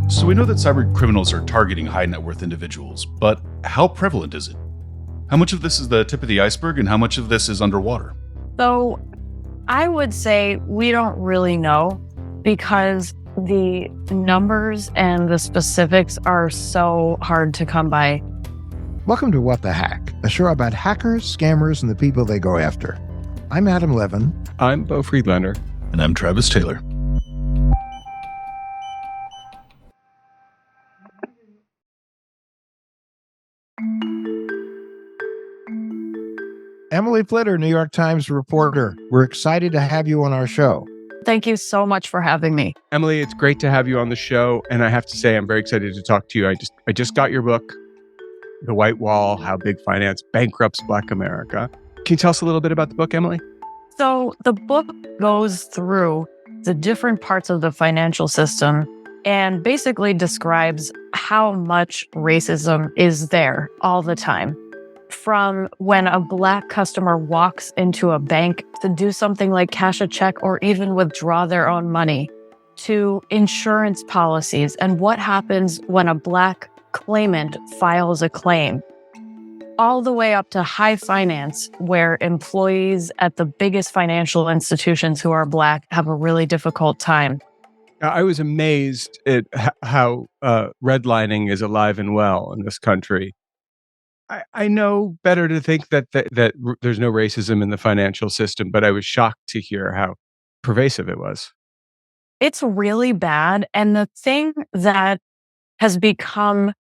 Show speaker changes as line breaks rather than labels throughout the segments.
So we know that cyber criminals are targeting high net worth individuals, but how prevalent is it? How much of this is the tip of the iceberg and how much of this is underwater?
So I would say we don't really know because the numbers and the specifics are so hard to come by.
Welcome to What the Hack, a show about hackers, scammers, and the people they go after. I'm Adam Levin.
I'm Beau Friedlander.
And I'm Travis Taylor.
Emily Flitter, New York Times reporter. We're excited to have you on our show.
Thank you so much for having me.
Emily, it's great to have you on the show. And I have to say, I'm very excited to talk to you. I just got your book, The White Wall, How Big Finance Bankrupts Black America. Can you tell us a little bit about the book, Emily?
So the book goes through the different parts of the financial system and basically describes how much racism is there all the time. From when a Black customer walks into a bank to do something like cash a check or even withdraw their own money, to insurance policies and what happens when a Black claimant files a claim, all the way up to high finance, where employees at the biggest financial institutions who are Black have a really difficult time.
I was amazed at how redlining is alive and well in this country. I know better to think that there's no racism in the financial system, but I was shocked to hear how pervasive it was.
It's really bad. And the thing that has become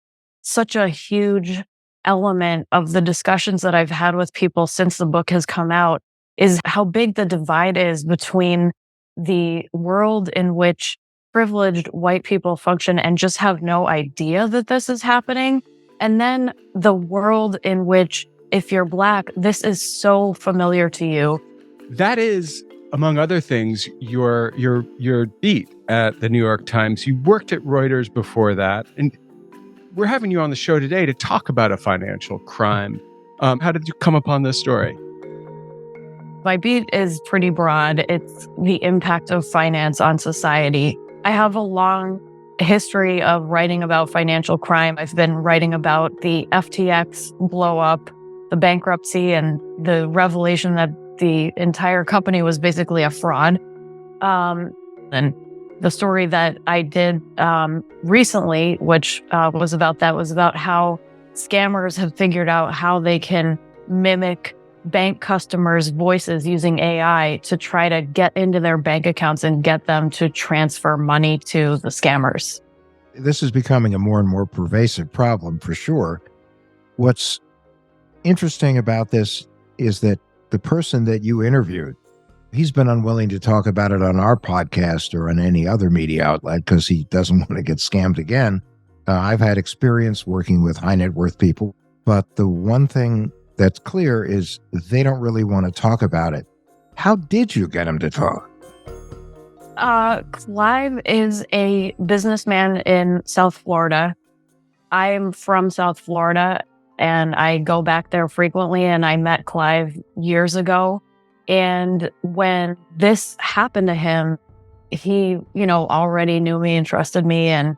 such a huge element of the discussions that I've had with people since the book has come out is how big the divide is between the world in which privileged white people function and just have no idea that this is happening. And then the world in which, if you're Black, this is so familiar to you.
That is, among other things, your beat at the New York Times. You worked at Reuters before that. And we're having you on the show today to talk about a financial crime. How did you come upon this story?
My beat is pretty broad. It's the impact of finance on society. I have a long history of writing about financial crime. I've been writing about the FTX blow up, the bankruptcy, and the revelation that the entire company was basically a fraud. And the story that I did recently, which was about how scammers have figured out how they can mimic bank customers' voices using AI to try to get into their bank accounts and get them to transfer money to the scammers.
This is becoming a more and more pervasive problem for sure. What's interesting about this is that the person that you interviewed, he's been unwilling to talk about it on our podcast or on any other media outlet because he doesn't want to get scammed again. I've had experience working with high net worth people, but the one thing that's clear is they don't really want to talk about it. How did you get him to talk?
Clive is a businessman in South Florida. I'm from South Florida and I go back there frequently, and I met Clive years ago. And when this happened to him, he, already knew me and trusted me and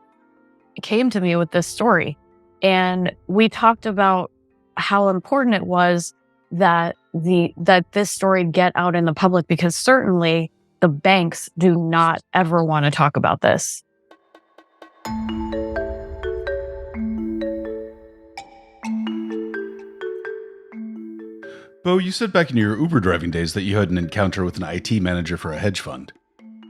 came to me with this story. And we talked about how important it was that this story get out in the public, because certainly the banks do not ever want to talk about this.
Beau, you said back in your Uber driving days that you had an encounter with an IT manager for a hedge fund.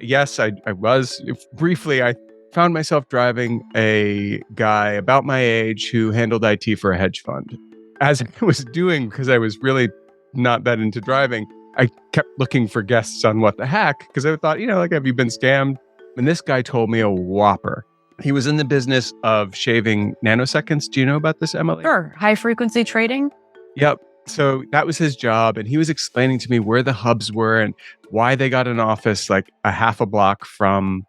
Yes, I was. Briefly, I found myself driving a guy about my age who handled IT for a hedge fund. As I was doing, because I was really not that into driving, I kept looking for guests on What the Hack, because I thought, have you been scammed? And this guy told me a whopper. He was in the business of shaving nanoseconds. Do you know about this, Emily?
Sure. High frequency trading?
Yep. So that was his job. And he was explaining to me where the hubs were and why they got an office like a half a block from,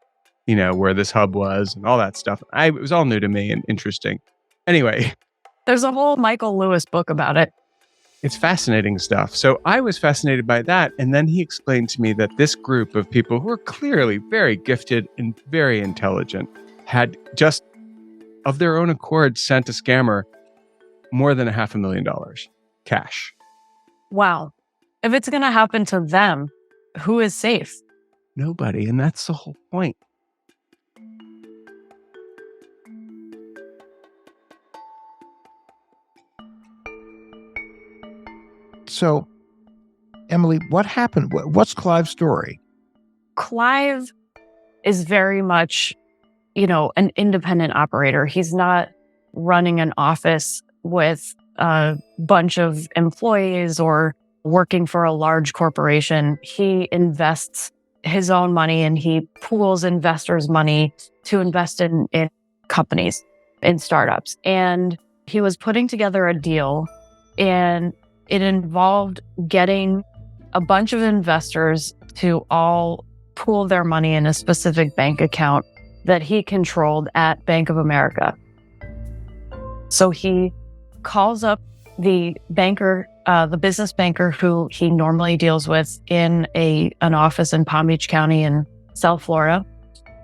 where this hub was and all that stuff. It was all new to me and interesting. Anyway.
There's a whole Michael Lewis book about it.
It's fascinating stuff. So I was fascinated by that. And then he explained to me that this group of people who are clearly very gifted and very intelligent had just of their own accord sent a scammer more than $500,000 cash.
Wow. If it's going to happen to them, who is safe?
Nobody. And that's the whole point.
So, Emily, what happened? What's Clive's story?
Clive is very much, an independent operator. He's not running an office with a bunch of employees or working for a large corporation. He invests his own money and he pools investors' money to invest in companies, in startups. And he was putting together a deal, and it involved getting a bunch of investors to all pool their money in a specific bank account that he controlled at Bank of America. So he calls up the banker, the business banker who he normally deals with in an office in Palm Beach County in South Florida.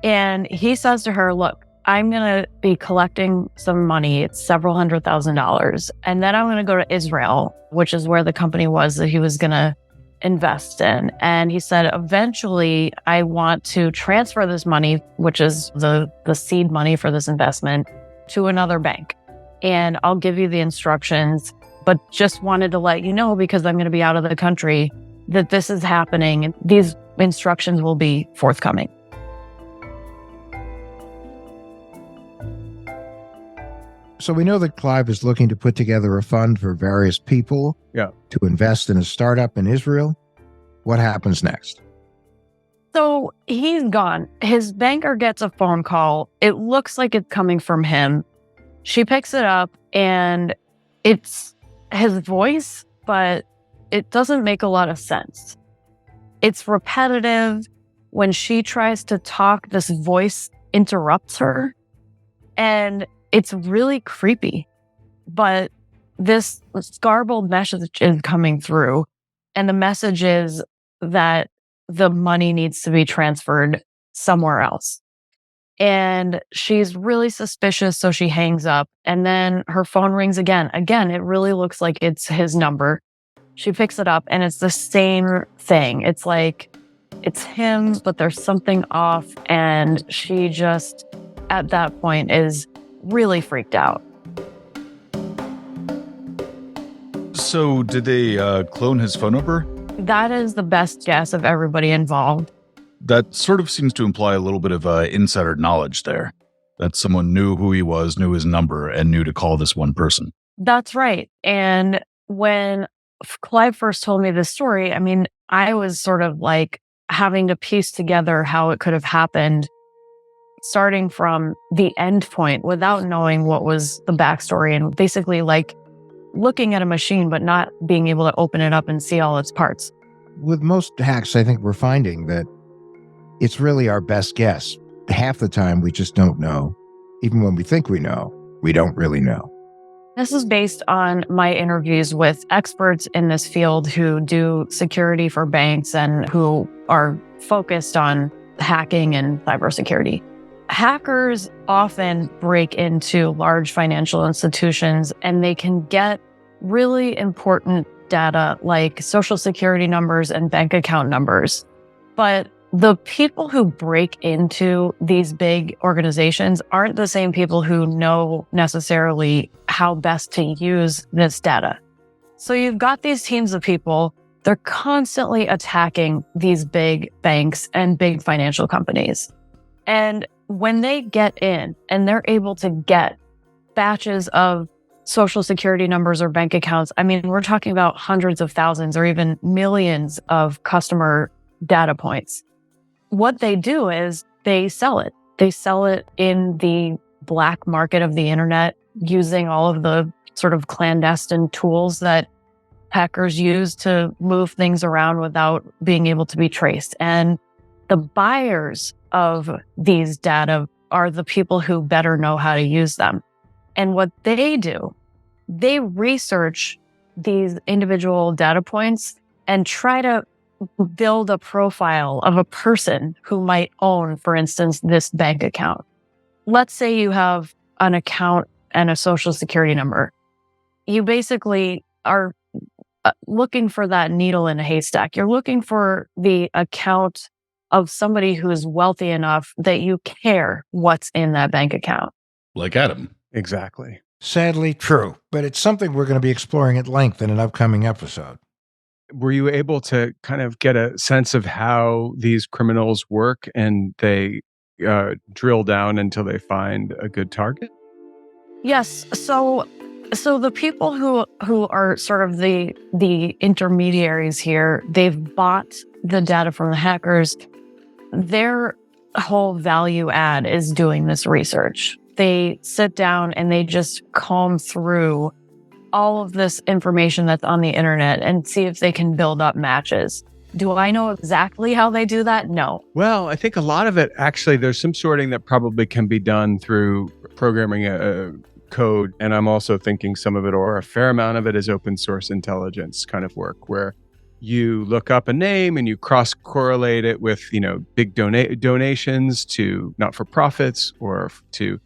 And he says to her, look, I'm going to be collecting some money. It's several $100,000. And then I'm going to go to Israel, which is where the company was that he was going to invest in. And he said, eventually, I want to transfer this money, which is the seed money for this investment, to another bank. And I'll give you the instructions, but just wanted to let you know, because I'm going to be out of the country, that this is happening. And these instructions will be forthcoming.
So we know that Clive is looking to put together a fund for various people to invest in a startup in Israel. What happens next?
So he's gone. His banker gets a phone call. It looks like it's coming from him. She picks it up, and it's his voice, but it doesn't make a lot of sense. It's repetitive. When she tries to talk, this voice interrupts her, and it's really creepy. But this garbled message is coming through, and the message is that the money needs to be transferred somewhere else. And she's really suspicious, so she hangs up, and then her phone rings again. Again, it really looks like it's his number. She picks it up, and it's the same thing. It's like, it's him, but there's something off, and she just, at that point, is really freaked out.
So did they clone his phone number?
That is the best guess of everybody involved.
That sort of seems to imply a little bit of insider knowledge there. That someone knew who he was, knew his number, and knew to call this one person.
That's right. And when Clive first told me this story, I mean, I was sort of like having to piece together how it could have happened, starting from the end point without knowing what was the backstory, and basically like looking at a machine, but not being able to open it up and see all its parts.
With most hacks, I think we're finding that it's really our best guess. Half the time, we just don't know. Even when we think we know, we don't really know.
This is based on my interviews with experts in this field who do security for banks and who are focused on hacking and cybersecurity. Hackers often break into large financial institutions, and they can get really important data like social security numbers and bank account numbers. But the people who break into these big organizations aren't the same people who know necessarily how best to use this data. So you've got these teams of people, they're constantly attacking these big banks and big financial companies. And when they get in and they're able to get batches of social security numbers or bank accounts, I mean, we're talking about hundreds of thousands or even millions of customer data points. What they do is they sell it. They sell it in the black market of the internet using all of the sort of clandestine tools that hackers use to move things around without being able to be traced. And the buyers of these data are the people who better know how to use them. And what they do, they research these individual data points and try to build a profile of a person who might own, for instance, this bank account. let's say you have an account and a social security number. You basically are looking for that needle in a haystack. You're looking for the account of somebody who is wealthy enough that you care what's in that bank account.
Like Adam.
Exactly.
Sadly true, but it's something we're going to be exploring at length in an upcoming episode.
Were you able to kind of get a sense of how these criminals work and they drill down until they find a good target?
Yes. So the people who are sort of the intermediaries here, they've bought the data from the hackers. Their whole value add is doing this research. They sit down and they just comb through all of this information that's on the internet and see if they can build up matches. Do I know exactly how they do that? No.
Well, I think a lot of it, actually, there's some sorting that probably can be done through programming a code. And I'm also thinking some of it, or a fair amount of it, is open source intelligence kind of work, where you look up a name and you cross-correlate it with, big donations to not-for-profits or to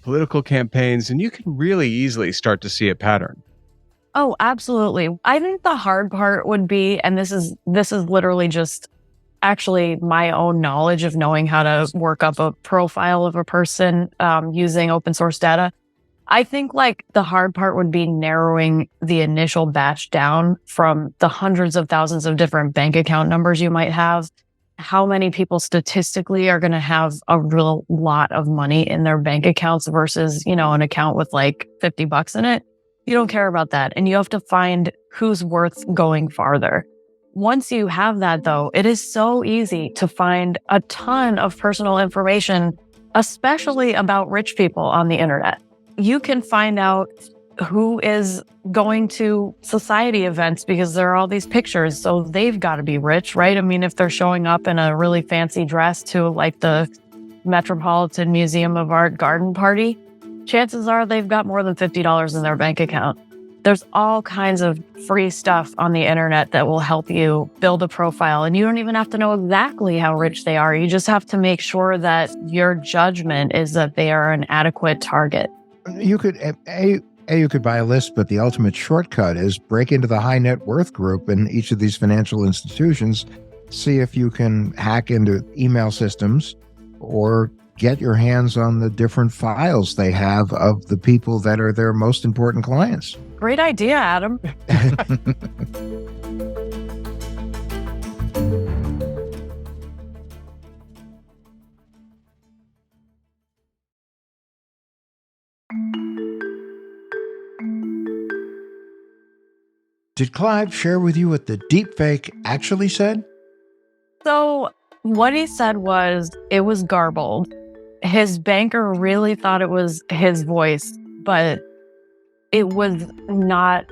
political campaigns, and you can really easily start to see a pattern.
Oh, absolutely. I think the hard part would be, and this is literally just actually my own knowledge of knowing how to work up a profile of a person using open source data. I think the hard part would be narrowing the initial batch down from the hundreds of thousands of different bank account numbers you might have. How many people statistically are going to have a real lot of money in their bank accounts versus, an account with $50 in it? You don't care about that. And you have to find who's worth going farther. Once you have that, though, it is so easy to find a ton of personal information, especially about rich people on the internet. You can find out who is going to society events because there are all these pictures. So they've got to be rich, right? I mean, if they're showing up in a really fancy dress to the Metropolitan Museum of Art garden party, chances are they've got more than $50 in their bank account. There's all kinds of free stuff on the internet that will help you build a profile. And you don't even have to know exactly how rich they are. You just have to make sure that your judgment is that they are an adequate target.
You could you could buy a list, but the ultimate shortcut is break into the high net worth group in each of these financial institutions, see if you can hack into email systems or get your hands on the different files they have of the people that are their most important clients.
Great idea, Adam.
Did Clive share with you what the deepfake actually said?
So what he said was it was garbled. His banker really thought it was his voice, but it was not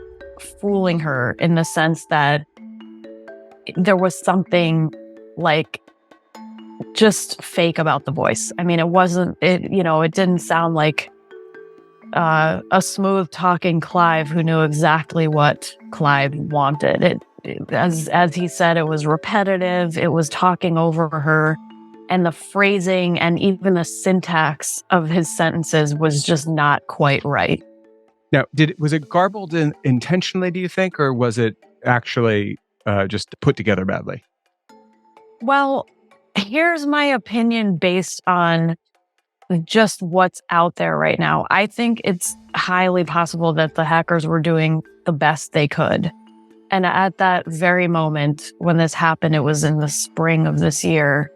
fooling her in the sense that there was something just fake about the voice. I mean, it didn't sound like a smooth talking Clive who knew exactly what Clive wanted. As he said, it was repetitive. It was talking over her. And the phrasing and even the syntax of his sentences was just not quite right.
Now, was it garbled intentionally, do you think, or was it actually just put together badly?
Well, here's my opinion based on just what's out there right now. I think it's highly possible that the hackers were doing the best they could. And at that very moment when this happened, it was in the spring of this year.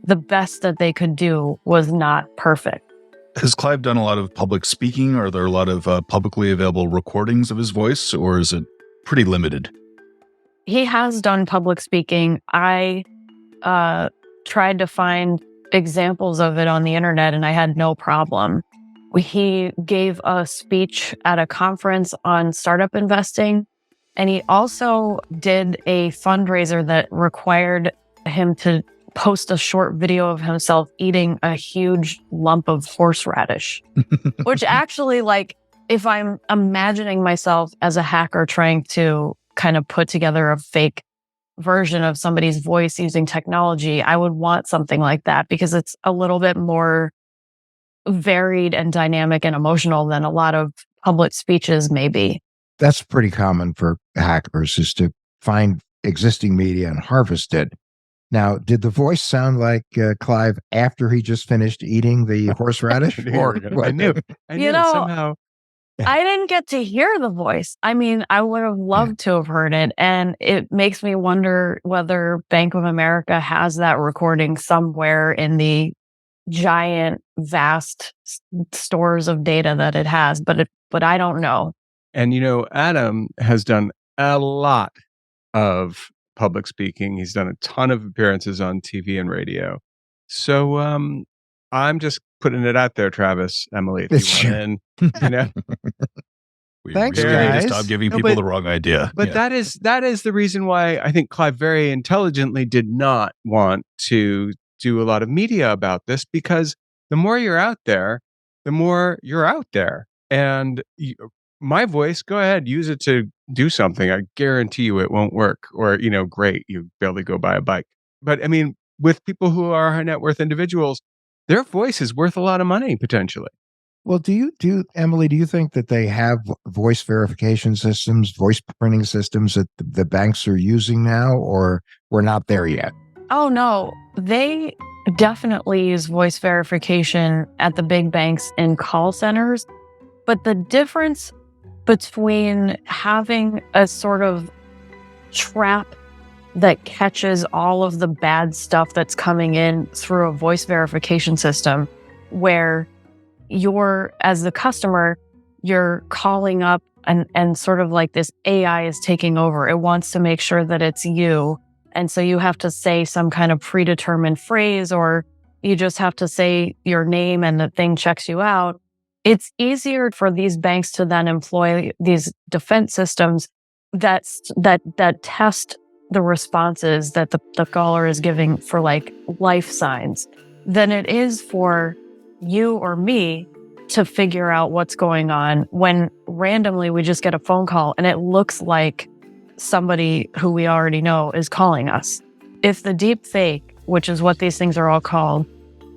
The best that they could do was not perfect.
Has Clive done a lot of public speaking? Are there a lot of publicly available recordings of his voice, or is it pretty limited?
He has done public speaking. I tried to find examples of it on the internet, and I had no problem. He gave a speech at a conference on startup investing, and he also did a fundraiser that required him to post a short video of himself eating a huge lump of horseradish, which actually, if I'm imagining myself as a hacker trying to kind of put together a fake version of somebody's voice using technology, I would want something like that because it's a little bit more varied and dynamic and emotional than a lot of public speeches may be.
That's pretty common for hackers, is to find existing media and harvest it. Now, did the voice sound like Clive after he just finished eating the horseradish?
I knew somehow.
I didn't get to hear the voice. I mean, I would have loved to have heard it. And it makes me wonder whether Bank of America has that recording somewhere in the giant, vast stores of data that it has. But I don't know.
And, Adam has done a lot of public speaking. He's done a ton of appearances on TV and radio. So I'm just putting it out there, Travis, Emily, if you want in,
We
Thanks,
really need
guys.
to stop giving people the wrong idea.
But that is the reason why I think Clive very intelligently did not want to do a lot of media about this, because the more you're out there, the more you're out there. And my voice, go ahead, use it to do something. I guarantee you it won't work. Or, great, you barely go buy a bike. But I mean, with people who are high net worth individuals, their voice is worth a lot of money potentially.
Well, Emily, do you think that they have voice verification systems, voice printing systems that the banks are using now, or we're not there yet?
Oh, no. They definitely use voice verification at the big banks in call centers. But the difference between having a sort of trap that catches all of the bad stuff that's coming in through a voice verification system, where as the customer, you're calling up and sort of like this AI is taking over. It wants to make sure that it's you. And so you have to say some kind of predetermined phrase, or you just have to say your name and the thing checks you out. It's easier for these banks to then employ these defense systems that test the responses that the caller is giving for like life signs than it is for you or me to figure out what's going on when randomly we just get a phone call and it looks like somebody who we already know is calling us. If the deep fake, which is what these things are all called,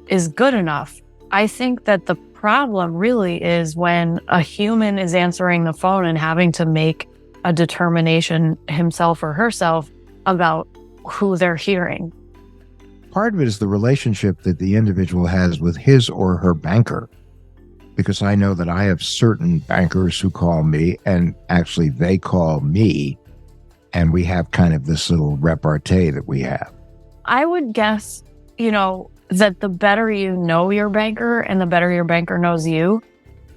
is good enough, I think that the problem really is when a human is answering the phone and having to make a determination himself or herself about who they're hearing.
Part of it is the relationship that the individual has with his or her banker. Because I know that I have certain bankers who call me, and actually they call me, and we have kind of this little repartee that we have.
I would guess, that the better you know your banker and the better your banker knows you,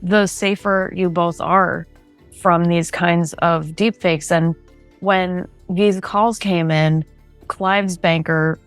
the safer you both are from these kinds of deepfakes. And when these calls came in, Clive's banker,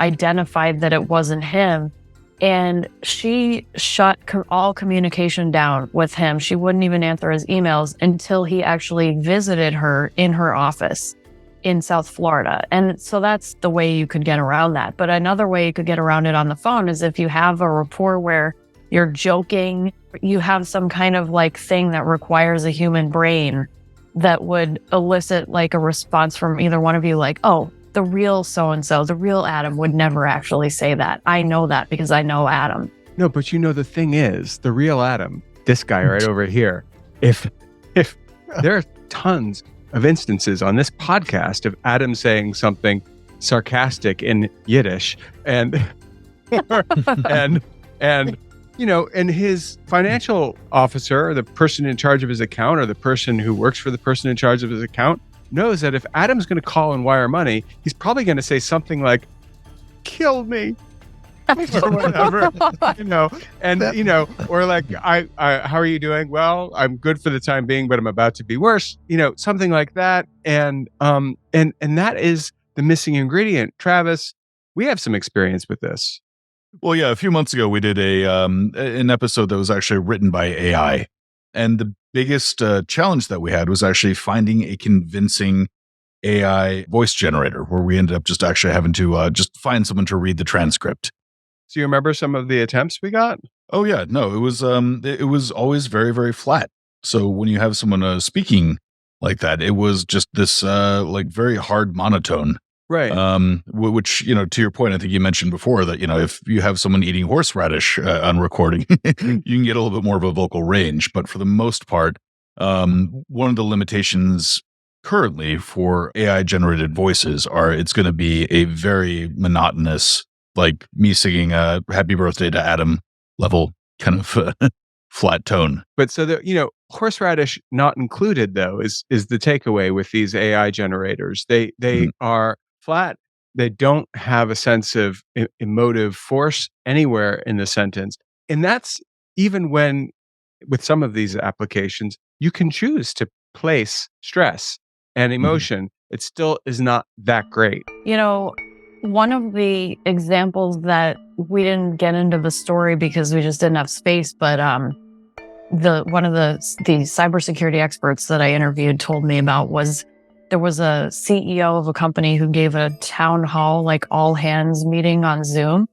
identified that it wasn't him. And she shut all communication down with him. She wouldn't even answer his emails until he actually visited her in her office in South Florida. And so that's the way you could get around that. But another way you could get around it on the phone is if you have a rapport where you're joking, you have some kind of like thing that requires a human brain that would elicit like a response from either one of you, like, oh, the real so-and-so, the real Adam would never actually say that. I know that because I know Adam.
No, but the thing is, the real Adam, this guy right over here, if there are tons of instances on this podcast of Adam saying something sarcastic in Yiddish and his financial officer, or the person in charge of his account, or the person who works for the person in charge of his account, knows that if Adam's going to call and wire money, he's probably going to say something like, "Kill me," or whatever, or like, I how are you doing? Well, I'm good for the time being, but I'm about to be worse, something like that. And that is the missing ingredient. Travis, we have some experience with this.
Well, yeah, a few months ago, we did an episode that was actually written by AI. And the biggest challenge that we had was actually finding a convincing AI voice generator, where we ended up just actually having to just find someone to read the transcript.
Do you remember some of the attempts we got?
Oh, yeah. No, it was always very, very flat. So when you have someone speaking like that, it was just this like very hard monotone.
Right.
Which, to your point, I think you mentioned before that, if you have someone eating horseradish on recording, you can get a little bit more of a vocal range. But for the most part, one of the limitations currently for AI generated voices it's going to be a very monotonous, like me singing a happy birthday to Adam level kind of flat tone.
But so horseradish not included though is the takeaway with these AI generators. They are flat. They don't have a sense of emotive force anywhere in the sentence. And that's even when with some of these applications, you can choose to place stress and emotion. It still is not that great.
One of the examples that we didn't get into the story because we just didn't have space, but one of the cybersecurity experts that I interviewed told me about was there was a CEO of a company who gave a town hall, like all hands meeting on Zoom,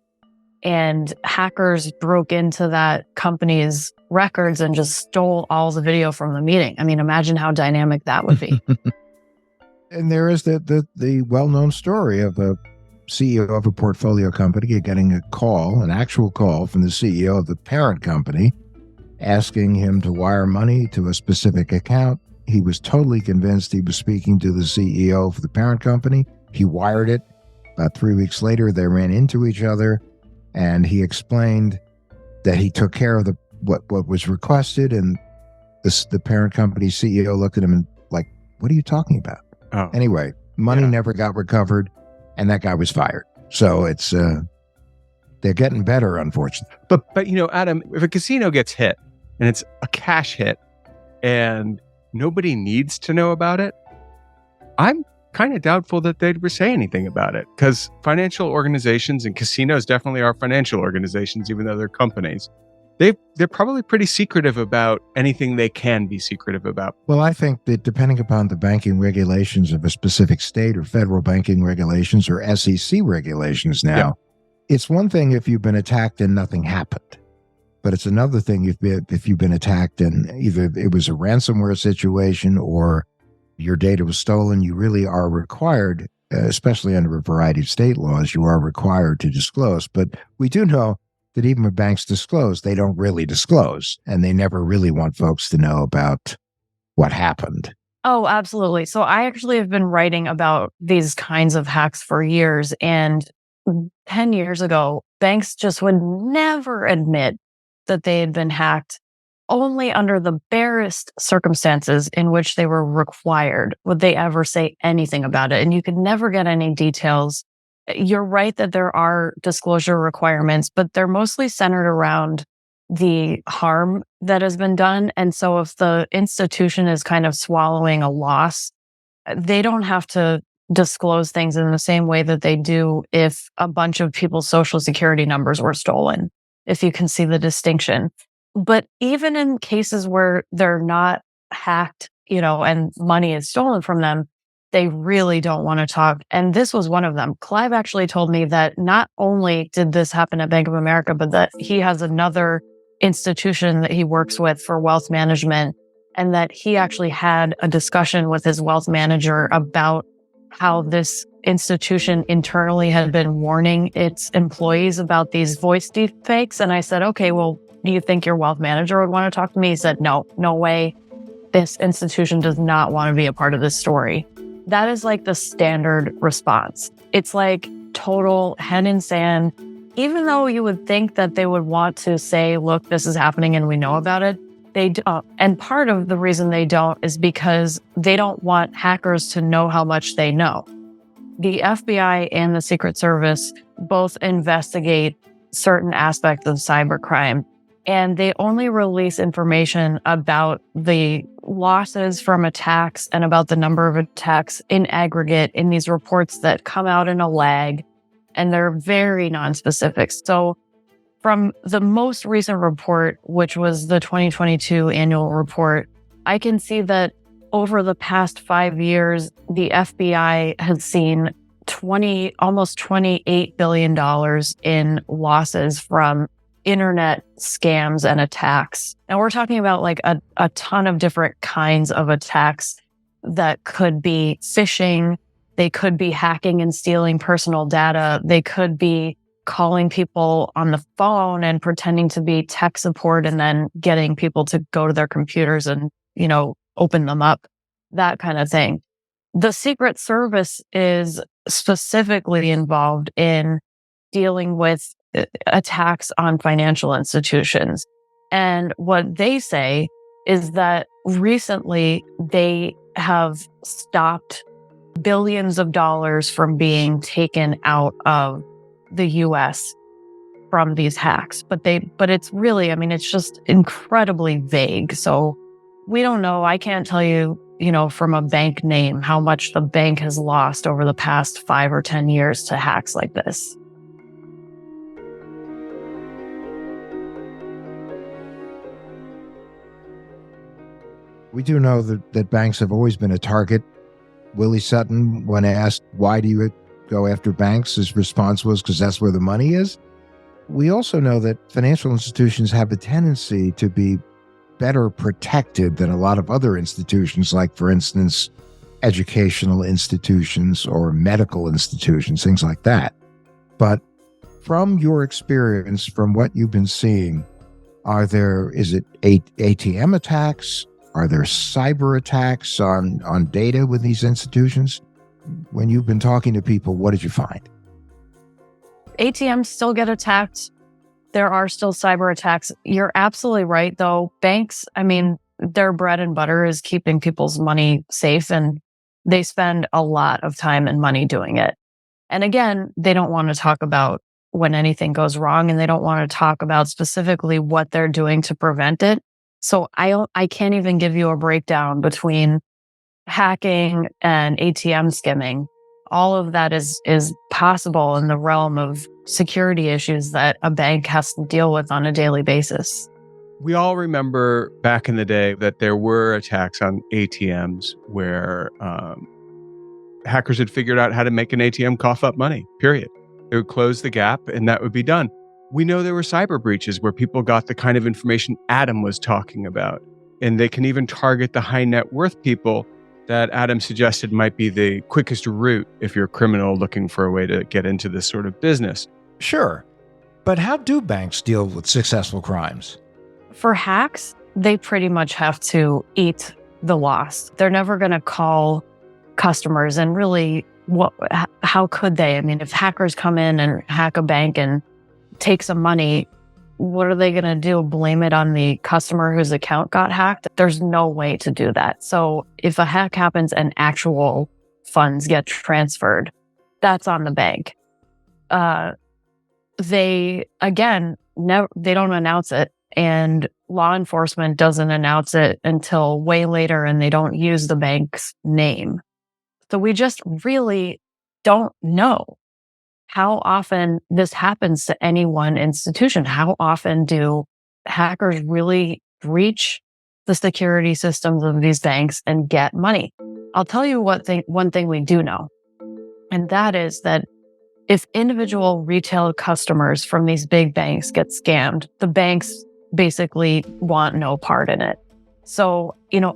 and hackers broke into that company's records and just stole all the video from the meeting. I mean, imagine how dynamic that would be.
And there is the well-known story of a CEO of a portfolio company getting an actual call from the CEO of the parent company, asking him to wire money to a specific account. He was totally convinced he was speaking to the CEO of the parent company. He wired it. About 3 weeks later, they ran into each other, and he explained that he took care of what was requested, and the parent company CEO looked at him and like, "What are you talking about?"
Oh.
Anyway, money never got recovered, and that guy was fired. So it's they're getting better, unfortunately.
But Adam, if a casino gets hit and it's a cash hit and nobody needs to know about it, I'm kind of doubtful that they'd say anything about it, because financial organizations, and casinos definitely are financial organizations, even though they're companies, they're probably pretty secretive about anything they can be secretive about.
Well, I think that depending upon the banking regulations of a specific state or federal banking regulations or SEC regulations now, it's one thing if you've been attacked and nothing happened. But it's another thing if you've been attacked and either it was a ransomware situation or your data was stolen. You really are required, especially under a variety of state laws, you are required to disclose. But we do know that even when banks disclose, they don't really disclose, and they never really want folks to know about what happened.
Oh, absolutely. So I actually have been writing about these kinds of hacks for years. And 10 years ago, banks just would never admit that they had been hacked. Only under the barest circumstances in which they were required would they ever say anything about it. And you could never get any details. You're right that there are disclosure requirements, but they're mostly centered around the harm that has been done. And so if the institution is kind of swallowing a loss, they don't have to disclose things in the same way that they do if a bunch of people's social security numbers were stolen, if you can see the distinction. But even in cases where they're not hacked, and money is stolen from them, they really don't want to talk. And this was one of them. Clive actually told me that not only did this happen at Bank of America, but that he has another institution that he works with for wealth management, and that he actually had a discussion with his wealth manager about how this institution internally had been warning its employees about these voice deepfakes. And I said, okay, well, do you think your wealth manager would want to talk to me? He said, no way. This institution does not want to be a part of this story. That is like the standard response. It's like total head in sand. Even though you would think that they would want to say, look, this is happening and we know about it, they don't. And part of the reason they don't is because they don't want hackers to know how much they know. The FBI and the Secret Service both investigate certain aspects of cybercrime, and they only release information about the losses from attacks and about the number of attacks in aggregate in these reports that come out in a lag, and they're very nonspecific. So from the most recent report, which was the 2022 annual report, I can see that over the past 5 years, the FBI has seen almost $28 billion in losses from internet scams and attacks. And we're talking about like a ton of different kinds of attacks that could be phishing. They could be hacking and stealing personal data. They could be calling people on the phone and pretending to be tech support and then getting people to go to their computers and, open them up, that kind of thing. The Secret Service is specifically involved in dealing with attacks on financial institutions. And what they say is that recently they have stopped billions of dollars from being taken out of the US from these hacks. But it's really, it's just incredibly vague. So we don't know. I can't tell you, from a bank name, how much the bank has lost over the past 5 or 10 years to hacks like this.
We do know that banks have always been a target. Willie Sutton, when asked, why do you go after banks, his response was, because that's where the money is. We also know that financial institutions have a tendency to be better protected than a lot of other institutions, like, for instance, educational institutions or medical institutions, things like that. But from your experience, from what you've been seeing, is it ATM attacks? Are there cyber attacks on data with these institutions? When you've been talking to people, what did you find?
ATMs still get attacked. There are still cyber attacks. You're absolutely right, though. Banks, their bread and butter is keeping people's money safe, and they spend a lot of time and money doing it. And again, they don't want to talk about when anything goes wrong, and they don't want to talk about specifically what they're doing to prevent it. So I can't even give you a breakdown between hacking and ATM skimming. All of that is possible in the realm of security issues that a bank has to deal with on a daily basis.
We all remember back in the day that there were attacks on ATMs where hackers had figured out how to make an ATM cough up money, period. They would close the gap and that would be done. We know there were cyber breaches where people got the kind of information Adam was talking about. And they can even target the high net worth people that Adam suggested might be the quickest route if you're a criminal looking for a way to get into this sort of business.
Sure. But how do banks deal with successful crimes?
For hacks, they pretty much have to eat the loss. They're never going to call customers. And really, how could they? If hackers come in and hack a bank and take some money, what are they going to do? Blame it on the customer whose account got hacked? There's no way to do that. So if a hack happens and actual funds get transferred, that's on the bank. They don't announce it, and law enforcement doesn't announce it until way later, and they don't use the bank's name. So we just really don't know how often this happens to any one institution. How often do hackers really breach the security systems of these banks and get money? I'll tell you one thing we do know, and that is that if individual retail customers from these big banks get scammed, the banks basically want no part in it. So,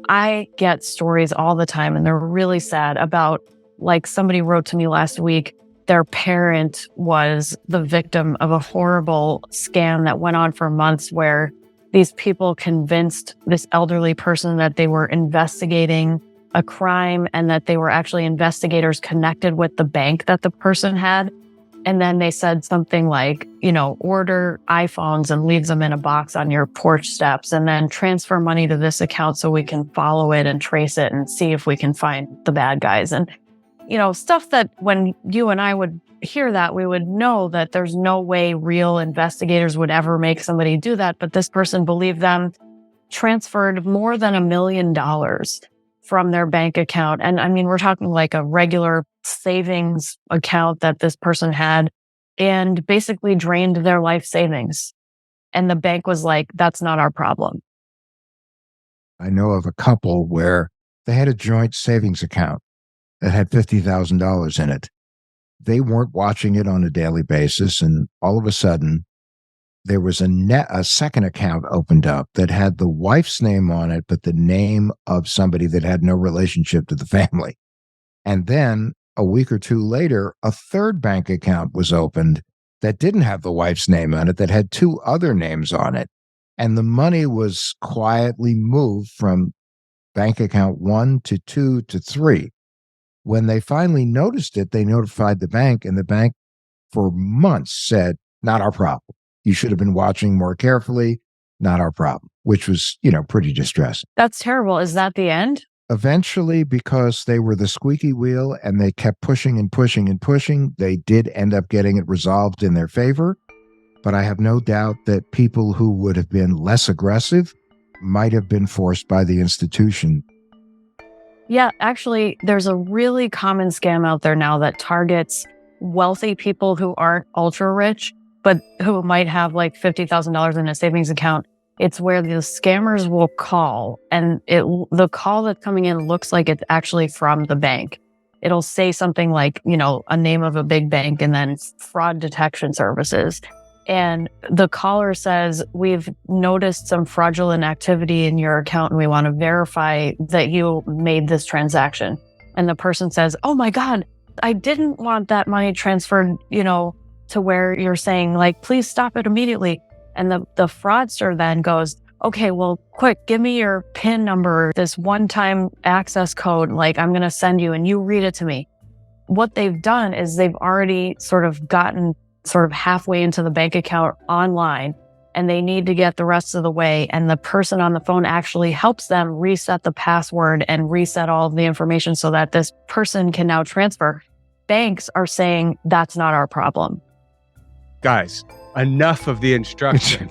I get stories all the time, and they're really sad about, like, somebody wrote to me last week, their parent was the victim of a horrible scam that went on for months, where these people convinced this elderly person that they were investigating a crime and that they were actually investigators connected with the bank that the person had. And then they said something like, order iPhones and leave them in a box on your porch steps, and then transfer money to this account so we can follow it and trace it and see if we can find the bad guys. And stuff that when you and I would hear that, we would know that there's no way real investigators would ever make somebody do that. But this person believed them, transferred more than $1 million from their bank account. And we're talking like a regular savings account that this person had, and basically drained their life savings. And the bank was like, that's not our problem.
I know of a couple where they had a joint savings account that had $50,000 in it. They weren't watching it on a daily basis, and all of a sudden, there was a second account opened up that had the wife's name on it, but the name of somebody that had no relationship to the family. And then a week or two later, a third bank account was opened that didn't have the wife's name on it, that had two other names on it. And the money was quietly moved from bank account 1 to 2 to 3. When they finally noticed it, they notified the bank, and the bank for months said, not our problem. You should have been watching more carefully, not our problem, which was, pretty distressing.
That's terrible. Is that the end?
Eventually, because they were the squeaky wheel and they kept pushing and pushing and pushing, they did end up getting it resolved in their favor. But I have no doubt that people who would have been less aggressive might have been forced by the institution.
Yeah, actually, there's a really common scam out there now that targets wealthy people who aren't ultra rich, but who might have like $50,000 in a savings account. It's where the scammers will call, and the call that's coming in looks like it's actually from the bank. It'll say something like, a name of a big bank and then fraud detection services. And the caller says, we've noticed some fraudulent activity in your account and we want to verify that you made this transaction. And the person says, oh my God, I didn't want that money transferred, to where you're saying, like, please stop it immediately. And the fraudster then goes, okay, well, quick, give me your PIN number, this one-time access code, like I'm going to send you, and you read it to me. What they've done is they've already sort of gotten sort of halfway into the bank account online, and they need to get the rest of the way. And the person on the phone actually helps them reset the password and reset all of the information so that this person can now transfer. Banks are saying that's not our problem.
Guys, enough of the instruction.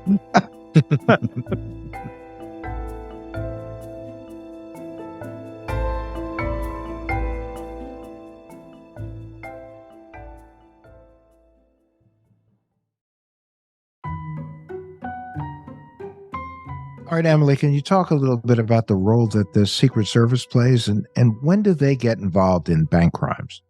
All right, Emily, can you talk a little bit about the role that the Secret Service plays, and when do they get involved in bank crimes?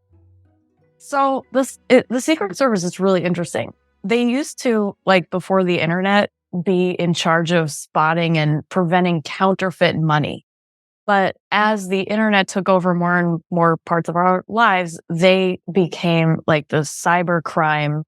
So the Secret Service is really interesting. They used to, like before the internet, be in charge of spotting and preventing counterfeit money. But as the internet took over more and more parts of our lives, they became like the cybercrime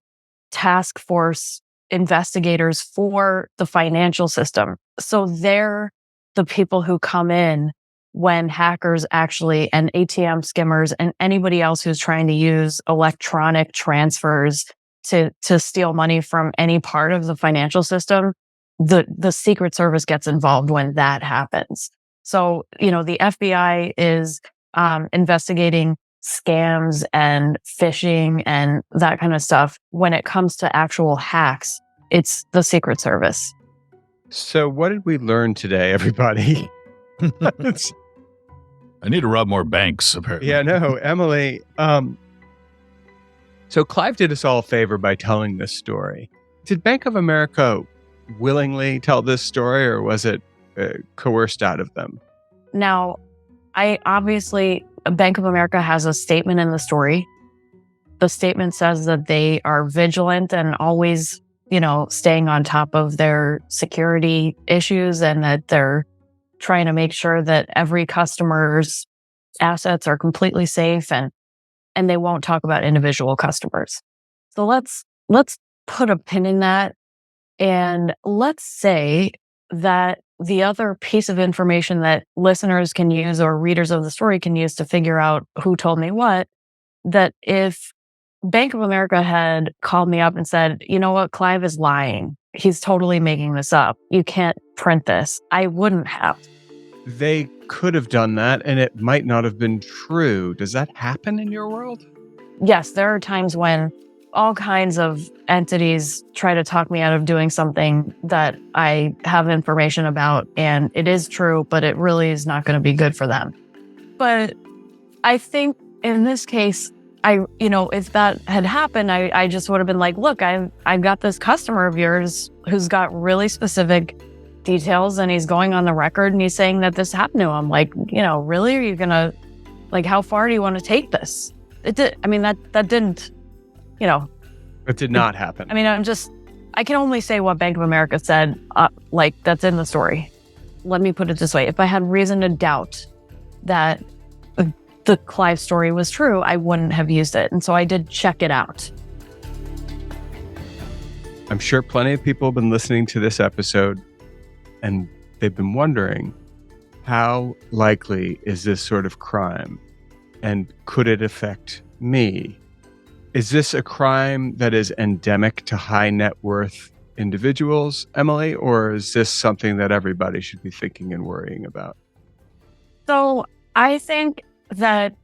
task force investigators for the financial system. So they're the people who come in when hackers actually, and ATM skimmers and anybody else who's trying to use electronic transfers to steal money from any part of the financial system, the Secret Service gets involved when that happens. So, the FBI is investigating scams and phishing and that kind of stuff. When it comes to actual hacks, it's the Secret Service.
So what did we learn today, everybody?
I need to rob more banks, apparently.
Yeah, no, Emily. So Clive did us all a favor by telling this story. Did Bank of America willingly tell this story, or was it coerced out of them?
Now, Bank of America has a statement in the story. The statement says that they are vigilant and always, staying on top of their security issues, and that they're trying to make sure that every customer's assets are completely safe, and they won't talk about individual customers. So let's put a pin in that. And let's say that the other piece of information that listeners can use, or readers of the story can use to figure out who told me what, that if Bank of America had called me up and said, you know what, Clive is lying. He's totally making this up. You can't print this. I wouldn't have.
They could have done that, and it might not have been true. Does that happen in your world?
Yes, there are times when all kinds of entities try to talk me out of doing something that I have information about, and it is true, but it really is not going to be good for them. But I think in this case, if that had happened, I just would have been like, look, I've got this customer of yours who's got really specific details, and he's going on the record and he's saying that this happened to him. Like, really? Are you going to, how far do you want to take this? It did. I mean, that didn't,
It did not happen.
I mean, I can only say what Bank of America said, that's in the story. Let me put it this way. If I had reason to doubt that the Clive story was true, I wouldn't have used it. And so I did check it out.
I'm sure plenty of people have been listening to this episode and they've been wondering, how likely is this sort of crime? And could it affect me? Is this a crime that is endemic to high net worth individuals, Emily, or is this something that everybody should be thinking and worrying about?
So I think that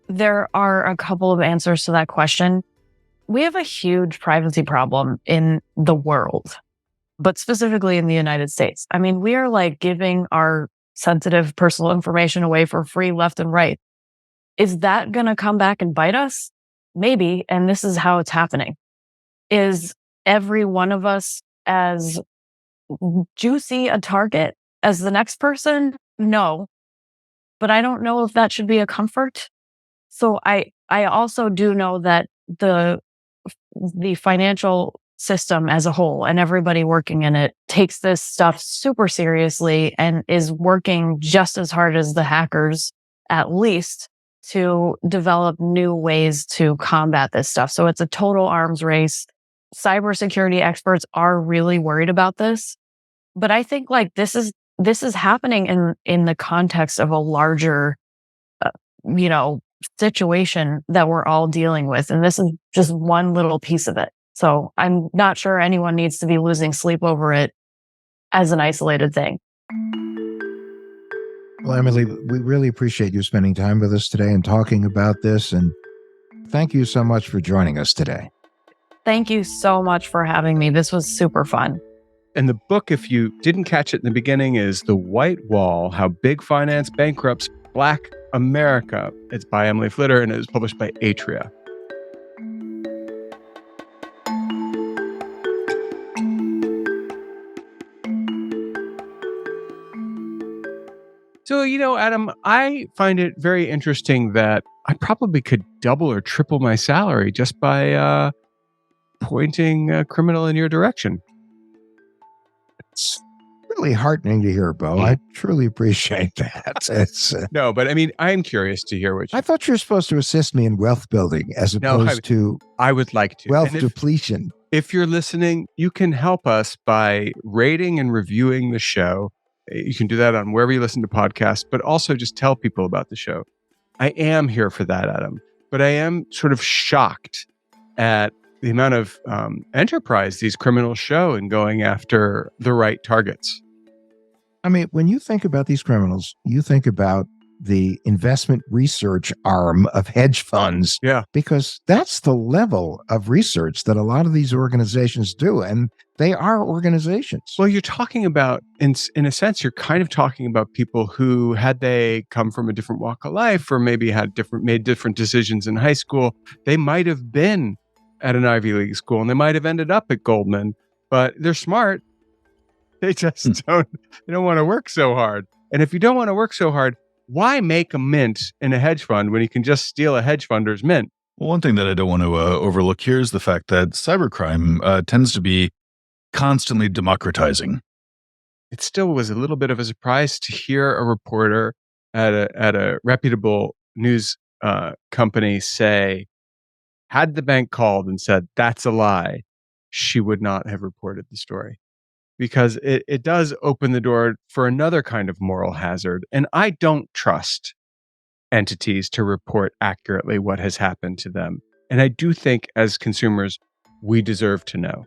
there are a couple of answers to that question. We have a huge privacy problem in the world, but specifically in the United States. I mean, we are like giving our sensitive personal information away for free left and right. Is that going to come back and bite us? Maybe. And this is how it's happening. Is every one of us as juicy a target as the next person? No. But I don't know if that should be a comfort. So I also do know that the financial system as a whole and everybody working in it takes this stuff super seriously and is working just as hard as the hackers, at least, to develop new ways to combat this stuff. So it's a total arms race. Cybersecurity experts are really worried about this. But I think like this is happening in the context of a larger, situation that we're all dealing with. And this is just one little piece of it. So I'm not sure anyone needs to be losing sleep over it as an isolated thing.
Well, Emily, we really appreciate you spending time with us today and talking about this. And thank you so much for joining us today.
Thank you so much for having me. This was super fun.
And the book, if you didn't catch it in the beginning, is The White Wall, How Big Finance Bankrupts Black America. It's by Emily Flitter and it was published by Atria. So, Adam, I find it very interesting that I probably could double or triple my salary just by pointing a criminal in your direction.
It's really heartening to hear, Beau. I truly appreciate that. It's
no, but I mean, I'm curious to hear what you...
I thought you were supposed to assist me in wealth building as opposed to
I would like to.
wealth depletion.
If you're listening, you can help us by rating and reviewing the show. You can do that on wherever you listen to podcasts, but also just tell people about the show. I am here for that, Adam, but I am sort of shocked at the amount of enterprise these criminals show in going after the right targets.
I mean, when you think about these criminals, you think about the investment research arm of hedge funds.
Yeah.
Because that's the level of research that a lot of these organizations do. And they are organizations.
Well, you're talking about, in a sense, you're kind of talking about people who, had they come from a different walk of life or maybe made different decisions in high school, they might have been at an Ivy League school and they might have ended up at Goldman, but they're smart. They just don't want to work so hard. And if you don't want to work so hard, why make a mint in a hedge fund when you can just steal a hedge funder's mint?
Well, one thing that I don't want to overlook here is the fact that cybercrime tends to be constantly democratizing.
It still was a little bit of a surprise to hear a reporter at a reputable news company say, had the bank called and said, that's a lie, she would not have reported the story. Because it does open the door for another kind of moral hazard. And I don't trust entities to report accurately what has happened to them. And I do think as consumers, we deserve to know.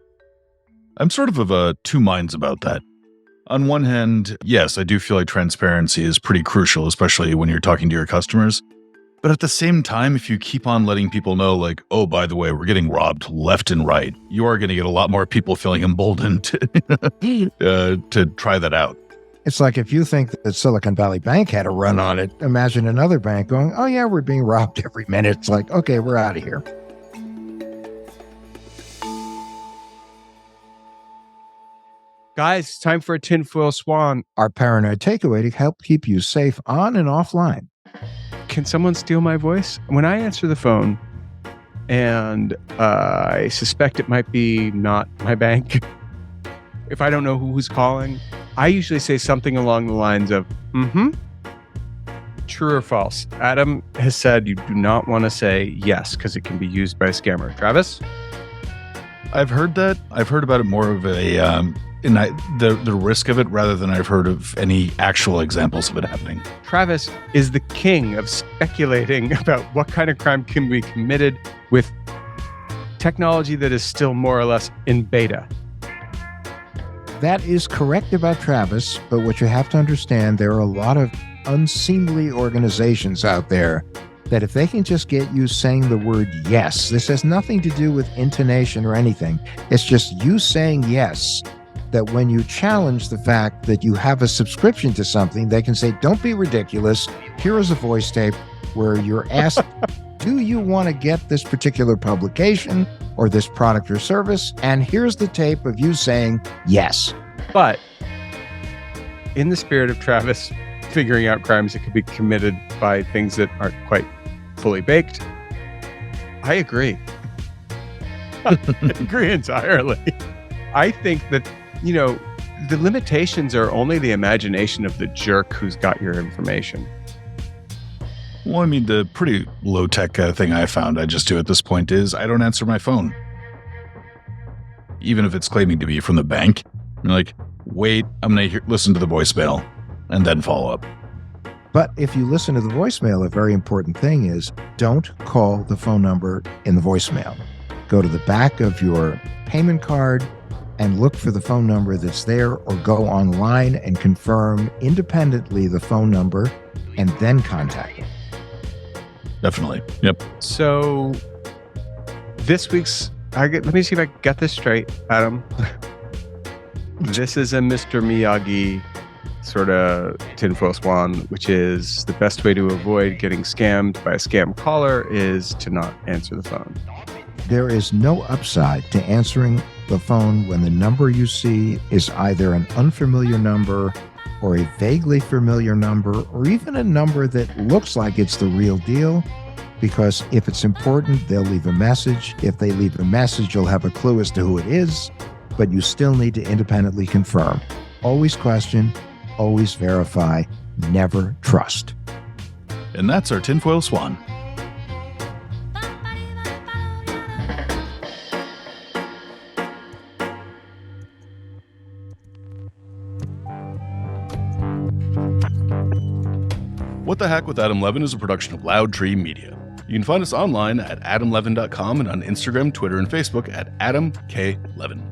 I'm sort of two minds about that. On one hand, yes, I do feel like transparency is pretty crucial, especially when you're talking to your customers. But at the same time, if you keep on letting people know, like, oh, by the way, we're getting robbed left and right, you are going to get a lot more people feeling emboldened to try that out.
It's like if you think that Silicon Valley Bank had a run on it, imagine another bank going, oh, yeah, we're being robbed every minute. It's like, okay, we're out of here.
Guys, it's time for a tinfoil swan.
Our paranoid takeaway to help keep you safe on and offline.
Can someone steal my voice? When I answer the phone and I suspect it might be not my bank, if I don't know who's calling, I usually say something along the lines of, True or false? Adam has said you do not want to say yes because it can be used by a scammer. Travis?
I've heard that. I've heard about it more of the risk of it rather than I've heard of any actual examples of it happening.
Travis is the king of speculating about what kind of crime can be committed with technology that is still more or less in beta.
That is correct about Travis, but what you have to understand, there are a lot of unseemly organizations out there that if they can just get you saying the word yes, this has nothing to do with intonation or anything. It's just you saying yes, that when you challenge the fact that you have a subscription to something, they can say, don't be ridiculous. Here is a voice tape where you're asked, do you want to get this particular publication or this product or service? And here's the tape of you saying yes.
But in the spirit of Travis figuring out crimes that could be committed by things that aren't quite fully baked, I agree. I agree entirely. I think that, the limitations are only the imagination of the jerk who's got your information.
Well, I mean, the pretty low-tech thing I found I just do at this point is I don't answer my phone. Even if it's claiming to be from the bank. I'm like, wait, I'm going to listen to the voicemail and then follow up.
But if you listen to the voicemail, a very important thing is don't call the phone number in the voicemail. Go to the back of your payment card and look for the phone number that's there, or go online and confirm independently the phone number and then contact them.
Definitely. Yep.
So this week's, let me see if I got this straight, Adam. This is a Mr. Miyagi sort of tinfoil swan, which is the best way to avoid getting scammed by a scam caller is to not answer the phone.
There is no upside to answering the phone when the number you see is either an unfamiliar number or a vaguely familiar number, or even a number that looks like it's the real deal, because if it's important, they'll leave a message. If they leave a message, you'll have a clue as to who it is, but you still need to independently confirm. Always question, always verify, never trust.
And that's our tinfoil swan. What the Hack with Adam Levin is a production of Loud Tree Media. You can find us online at adamlevin.com and on Instagram, Twitter, and Facebook at Adam K. Levin.